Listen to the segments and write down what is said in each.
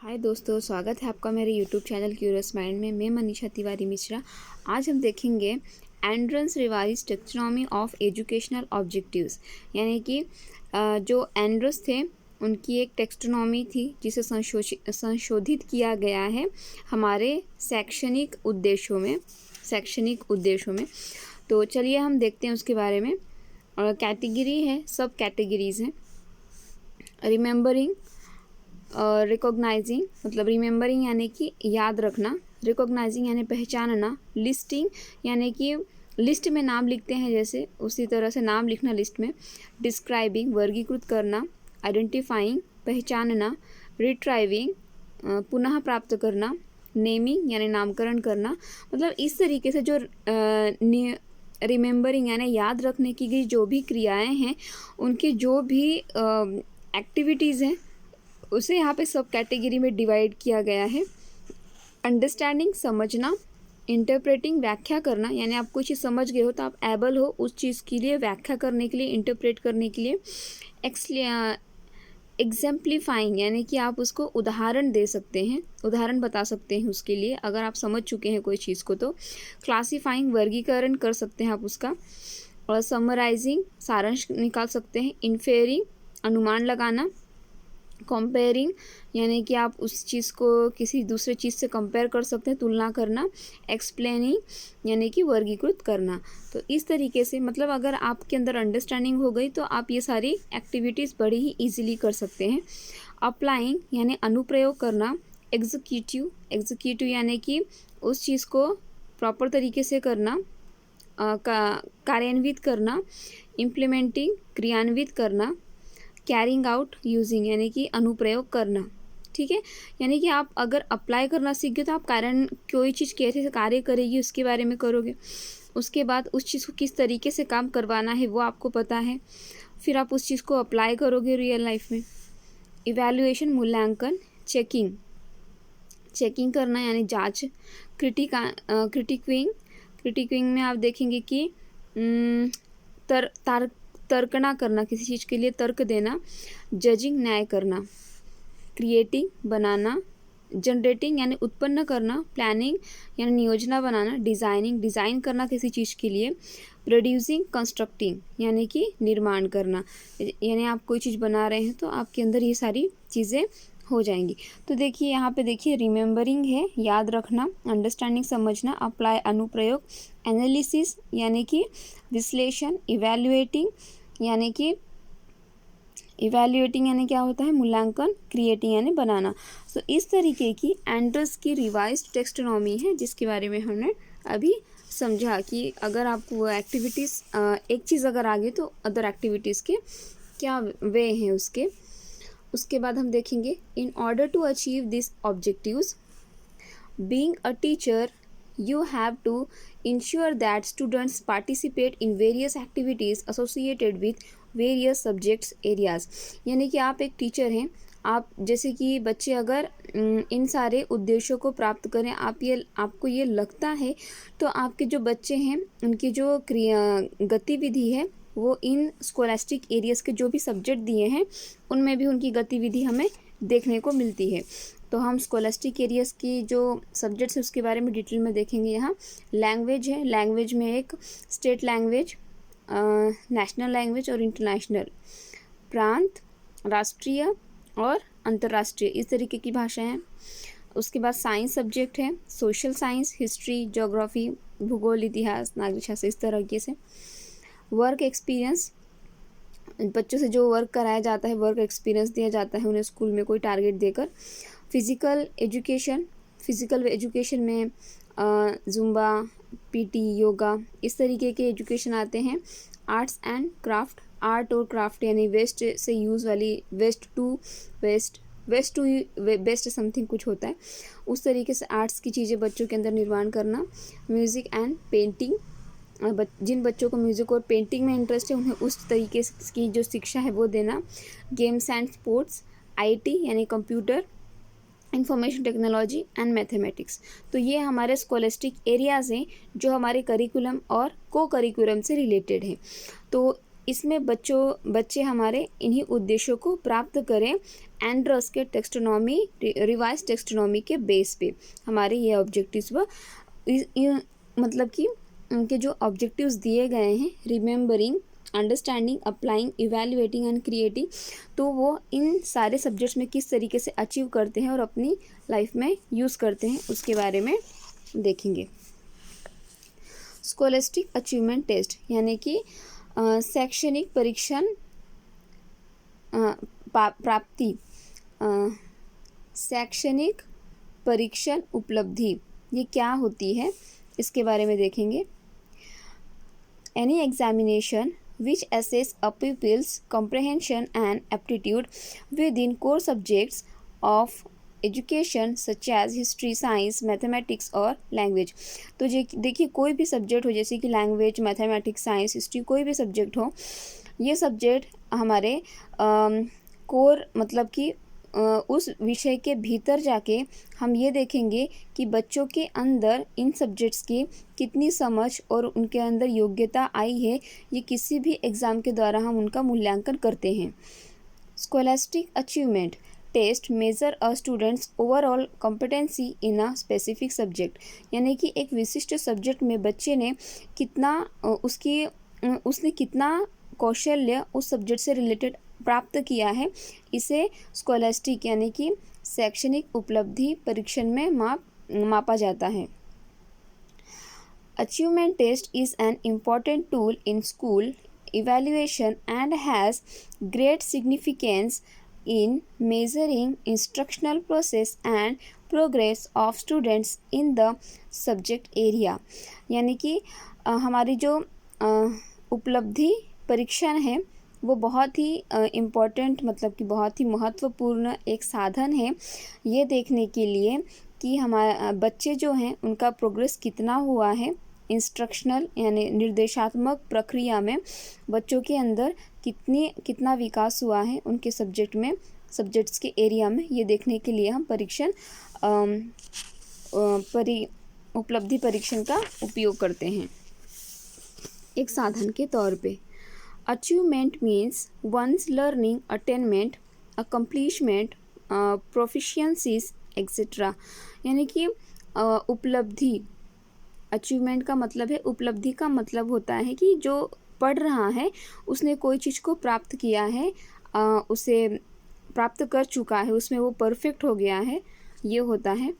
हाय दोस्तों, स्वागत है आपका मेरे यूट्यूब चैनल क्यूरियस माइंड में। मैं मनीषा तिवारी मिश्रा। आज हम देखेंगे Anderson's revised taxonomy of educational objectives, यानी कि जो एंड्रस थे उनकी एक टेक्सोनॉमी थी जिसे संशोधित किया गया है हमारे शैक्षणिक उद्देश्यों में। तो चलिए हम देखते हैं उसके बारे में। कैटेगरी है, सब कैटेगरीज हैं। रिमेंबरिंग, रिकॉग्नाइजिंग मतलब रिमेंबरिंग यानी कि याद रखना, रिकॉग्नाइजिंग यानी पहचानना, लिस्टिंग यानी कि लिस्ट में नाम लिखते हैं जैसे उसी तरह से नाम लिखना लिस्ट में, डिस्क्राइबिंग वर्गीकृत करना, आइडेंटिफाइंग पहचानना, रिट्राइविंग पुनः प्राप्त करना, नेमिंग यानी नामकरण करना। मतलब इस तरीके से जो रिमेंबरिंग यानी याद रखने की जो भी क्रियाएं हैं उनकी जो भी एक्टिविटीज़ हैं उसे यहाँ पे सब कैटेगरी में डिवाइड किया गया है। अंडरस्टैंडिंग समझना, इंटरप्रेटिंग व्याख्या करना, यानी आप कोई चीज़ समझ गए हो तो आप एबल हो उस चीज़ के लिए व्याख्या करने के लिए, इंटरप्रेट करने के लिए। एग्जाम्प्लीफाइंग यानी कि आप उसको उदाहरण दे सकते हैं, उदाहरण बता सकते हैं उसके लिए अगर आप समझ चुके हैं कोई चीज़ को तो। क्लासीफाइंग वर्गीकरण कर सकते हैं आप उसका। और समराइजिंग सारांश निकाल सकते हैं। इन्फेयरिंग अनुमान लगाना। कंपेयरिंग यानी कि आप उस चीज़ को किसी दूसरे चीज़ से कंपेयर कर सकते हैं, तुलना करना। एक्सप्लेनिंग यानी कि वर्गीकृत करना। तो इस तरीके से मतलब अगर आपके अंदर अंडरस्टैंडिंग हो गई तो आप ये सारी एक्टिविटीज़ बड़ी ही ईजिली कर सकते हैं। अप्लाइंग यानी अनुप्रयोग करना। एग्जीक्यूटिव यानी कि उस चीज़ को प्रॉपर तरीके से करना, कार्यान्वित करना। इम्प्लीमेंटिंग क्रियान्वित करना। कैरिंग आउट यूजिंग यानी कि अनुप्रयोग करना। ठीक है, यानी कि आप अगर अप्लाई करना सीख गए तो आप कोई चीज़ कैसे कार्य करेगी उसके बारे में करोगे। उसके बाद उस चीज़ को किस तरीके से काम करवाना है वो आपको पता है, फिर आप उस चीज़ को अप्लाई करोगे रियल लाइफ में। इवैल्यूएशन मूल्यांकन। चेकिंग करना यानी जांच। क्रिटिक्विंग में आप देखेंगे कि तर्कना करना, किसी चीज़ के लिए तर्क देना। जजिंग न्याय करना। क्रिएटिंग बनाना। जनरेटिंग यानी उत्पन्न करना। प्लानिंग यानी योजना बनाना। डिज़ाइन करना किसी चीज़ के लिए। प्रोड्यूसिंग कंस्ट्रक्टिंग यानी कि निर्माण करना, यानी आप कोई चीज़ बना रहे हैं तो आपके अंदर ये सारी चीज़ें हो जाएंगी। तो देखिए यहाँ पे देखिए रिमेंबरिंग है याद रखना, अंडरस्टैंडिंग समझना, अप्लाई अनुप्रयोग, एनालिसिस यानी कि विश्लेषण, इवैल्यूएटिंग यानी क्या होता है मूल्यांकन, क्रिएटिंग यानी बनाना। तो इस तरीके की एंड्रस की रिवाइज्ड टेक्सोनॉमी है जिसके बारे में हमने अभी समझा कि अगर आपको एक्टिविटीज़ एक चीज़ अगर आ गई तो अदर एक्टिविटीज़ के क्या वे हैं उसके बाद हम देखेंगे in order to achieve this objectives being a teacher you have to ensure that students participate in various activities associated with various subjects areas। यानी कि आप एक टीचर हैं, आप जैसे कि बच्चे अगर इन सारे उद्देश्यों को प्राप्त करें आपको ये लगता है तो आपके जो बच्चे हैं उनकी जो गतिविधि है वो इन स्कोलास्टिक एरियाज़ के जो भी सब्जेक्ट दिए हैं उनमें भी उनकी गतिविधि हमें देखने को मिलती है। तो हम स्कोलास्टिक एरियाज़ की जो सब्जेक्ट्स है उसके बारे में डिटेल में देखेंगे। यहाँ लैंग्वेज है, लैंग्वेज में एक स्टेट लैंग्वेज, नेशनल लैंग्वेज और इंटरनेशनल, प्रांत, राष्ट्रीय और अंतर्राष्ट्रीय, इस तरीके की भाषाएं हैं। उसके बाद साइंस सब्जेक्ट है, सोशल साइंस, हिस्ट्री, ज्योग्राफी, भूगोल, इतिहास, नागरिक शास्त्र, इस तरीके से। वर्क एक्सपीरियंस, बच्चों से जो वर्क कराया जाता है, वर्क एक्सपीरियंस दिया जाता है उन्हें स्कूल में कोई टारगेट देकर। फिज़िकल एजुकेशन में जुम्बा, पीटी, योगा, इस तरीके के एजुकेशन आते हैं। आर्ट्स एंड क्राफ्ट, आर्ट और क्राफ्ट यानी वेस्ट से यूज़ वाली, वेस्ट टू बेस्ट समथिंग कुछ होता है, उस तरीके से आर्ट्स की चीज़ें बच्चों के अंदर निर्माण करना। म्यूज़िक एंड पेंटिंग, जिन बच्चों को म्यूज़िक और पेंटिंग में इंटरेस्ट है उन्हें उस तरीके की जो शिक्षा है वो देना। गेम्स एंड स्पोर्ट्स, आईटी यानी computer, information technology and mathematics. तो ये हमारे स्कॉलस्टिक एरियाज़ हैं जो हमारे करिकुलम और को करिकुलम से रिलेटेड हैं। तो इसमें बच्चे हमारे इन्हीं उद्देश्यों को प्राप्त करें एंड्रस के टेक्स्टोनॉमी रिवाइज टेक्स्टोनॉमी के बेस पे। हमारे ये ऑब्जेक्टिव्स मतलब कि उनके जो ऑब्जेक्टिव्स दिए गए हैं, remembering, understanding, applying, evaluating and creating, तो वो इन सारे सब्जेक्ट्स में किस तरीके से अचीव करते हैं और अपनी लाइफ में यूज़ करते हैं, उसके बारे में देखेंगे। स्कोलेस्टिक अचीवमेंट टेस्ट यानी कि शैक्षणिक परीक्षण प्राप्ति, शैक्षणिक परीक्षण उपलब्धि, ये क्या होती है इसके बारे में देखेंगे। Any examination which assess a pupil's comprehension and aptitude within core subjects of education such as history, science, mathematics और लैंग्वेज। तो देखिए कोई भी सब्जेक्ट हो, जैसे कि लैंग्वेज, मैथमेटिक्स, साइंस, हिस्ट्री, कोई भी सब्जेक्ट हो, ये सब्जेक्ट हमारे कोर मतलब कि उस विषय के भीतर जाके हम ये देखेंगे कि बच्चों के अंदर इन सब्जेक्ट्स की कितनी समझ और उनके अंदर योग्यता आई है। ये किसी भी एग्ज़ाम के द्वारा हम उनका मूल्यांकन करते हैं। Scholastic achievement test measure a students overall competency in a specific subject, यानी कि एक विशिष्ट सब्जेक्ट में बच्चे ने कितना उसने कितना कौशल्य उस सब्जेक्ट से रिलेटेड प्राप्त किया है, इसे स्कोलास्टिक यानी कि शैक्षणिक उपलब्धि परीक्षण में मापा जाता है। Achievement test is an important tool in school evaluation and has great significance in measuring instructional process and progress of students in the subject area। यानी कि हमारी जो उपलब्धि परीक्षण है वो बहुत ही इम्पॉर्टेंट मतलब कि बहुत ही महत्वपूर्ण एक साधन है ये देखने के लिए कि हमारे बच्चे जो हैं उनका प्रोग्रेस कितना हुआ है इंस्ट्रक्शनल यानी निर्देशात्मक प्रक्रिया में बच्चों के अंदर कितना विकास हुआ है उनके सब्जेक्ट्स के एरिया में, ये देखने के लिए हम परीक्षण उपलब्धि परीक्षण का उपयोग करते हैं एक साधन के तौर पे। Achievement means one's learning attainment, accomplishment, proficiencies etcetera, यानी कि उपलब्धि। अचीवमेंट का मतलब है, उपलब्धि का मतलब होता है कि जो पढ़ रहा है उसने कोई चीज़ को प्राप्त किया है, उसे प्राप्त कर चुका है, उसमें वो परफेक्ट हो गया है, ये होता है।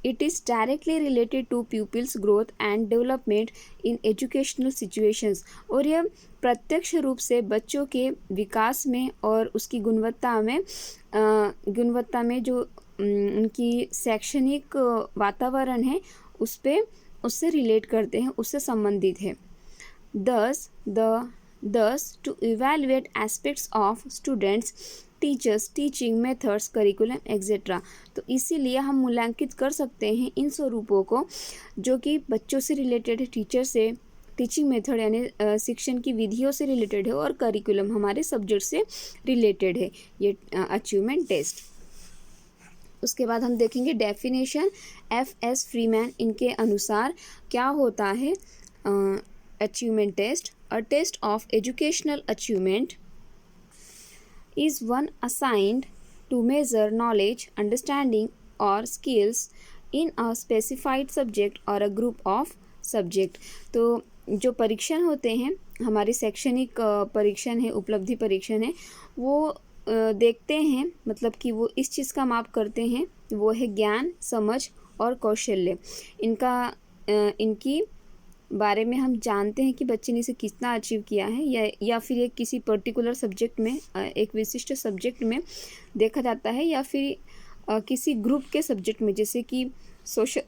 It is directly related to people's growth and development in educational situations, और यह प्रत्यक्ष रूप से बच्चों के विकास में और उसकी गुणवत्ता में जो उनकी शैक्षणिक वातावरण है उससे रिलेट करते हैं, उससे संबंधित है। Thus to evaluate aspects of students, teachers, teaching methods, curriculum etcetera, तो इसीलिए हम मूल्यांकित कर सकते हैं इन स्वरूपों को जो कि बच्चों से रिलेटेड है, टीचर से, टीचिंग मेथड यानी शिक्षण की विधियों से रिलेटेड है, और करिकुलम हमारे सब्जेक्ट से रिलेटेड है, ये अचीवमेंट टेस्ट। उसके बाद हम देखेंगे डेफिनेशन F.S. फ्रीमैन इनके अनुसार क्या होता है achievement test. A test of educational achievement is one assigned to measure knowledge, understanding or skills in a specified subject or a group of subject। तो जो परीक्षण होते हैं हमारे शैक्षणिक परीक्षण है, उपलब्धि परीक्षण है, वो देखते हैं मतलब कि वो इस चीज़ का माप करते हैं, वो है ज्ञान, समझ और कौशल्य। इनकी बारे में हम जानते हैं कि बच्चे ने इसे कितना अचीव किया है, या फिर ये किसी पर्टिकुलर सब्जेक्ट में, एक विशिष्ट सब्जेक्ट में देखा जाता है, या फिर किसी ग्रुप के सब्जेक्ट में, जैसे कि सोशल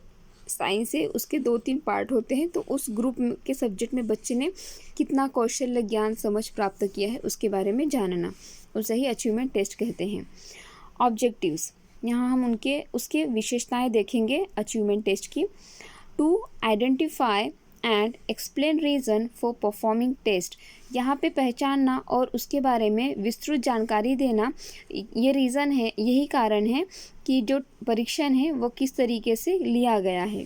साइंस है उसके 2-3 पार्ट होते हैं, तो उस ग्रुप के सब्जेक्ट में बच्चे ने कितना कौशल्य, ज्ञान, समझ प्राप्त किया है उसके बारे में जानना, उसे ही अचीवमेंट टेस्ट कहते हैं। ऑब्जेक्टिव्स, यहाँ हम उसके विशेषताएं देखेंगे अचीवमेंट टेस्ट की। To identify and explain reason for performing test, यहाँ पे पहचानना और उसके बारे में विस्तृत जानकारी देना, ये रीज़न है, यही कारण है कि जो परीक्षण है वो किस तरीके से लिया गया है।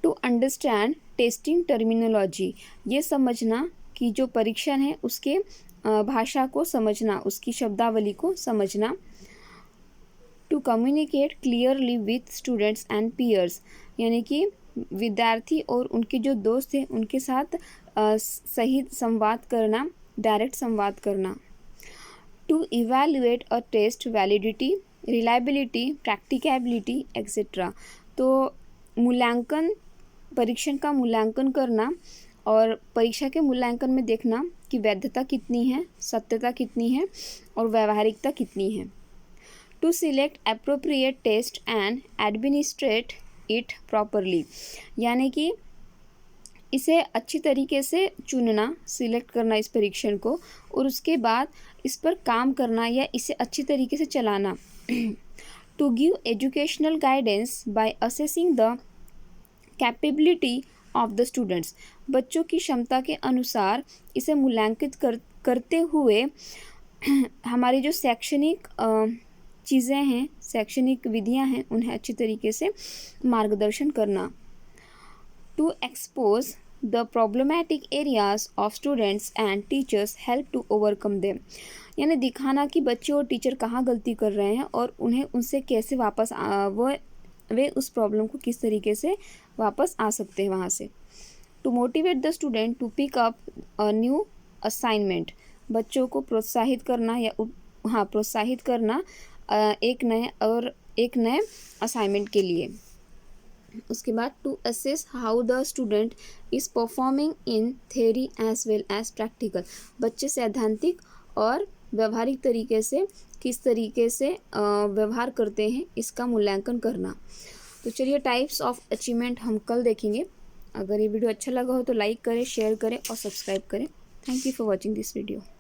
टू अंडरस्टैंड टेस्टिंग टर्मिनोलॉजी, ये समझना कि जो परीक्षण है उसके भाषा को समझना, उसकी शब्दावली को समझना। To communicate clearly with students and peers, यानी कि विद्यार्थी और उनके जो दोस्त हैं उनके साथ सही संवाद करना, डायरेक्ट संवाद करना। To evaluate a test validity, reliability, practicability etcetera. तो मूल्यांकन, परीक्षण का मूल्यांकन करना और परीक्षा के मूल्यांकन में देखना कि वैधता कितनी है, सत्यता कितनी है और व्यावहारिकता कितनी है। To select appropriate test and administrate it properly, यानी कि इसे अच्छी तरीके से चुनना, सिलेक्ट करना इस परीक्षण को, और उसके बाद इस पर काम करना या इसे अच्छी तरीके से चलाना। To give educational guidance by assessing the capability of the students, बच्चों की क्षमता के अनुसार इसे मूल्यांकित करते हुए हमारी जो शैक्षणिक चीज़ें हैं, शैक्षणिक विधियां हैं, उन्हें अच्छी तरीके से मार्गदर्शन करना। To expose the problematic areas of students and teachers help to overcome them, यानी दिखाना कि बच्चे और टीचर कहाँ गलती कर रहे हैं और उन्हें उनसे कैसे वापस वे उस प्रॉब्लम को किस तरीके से वापस आ सकते हैं वहाँ से। To motivate the student to pick up a new assignment, बच्चों को प्रोत्साहित करना या प्रोत्साहित करना एक नए असाइनमेंट के लिए। उसके बाद to assess how the student is performing in theory as well as practical, बच्चे सैद्धांतिक और व्यवहारिक तरीके से किस तरीके से व्यवहार करते हैं, इसका मूल्यांकन करना। तो चलिए टाइप्स ऑफ अचीवमेंट हम कल देखेंगे। अगर ये वीडियो अच्छा लगा हो तो लाइक करें, शेयर करें और सब्सक्राइब करें। Thank you for watching this video.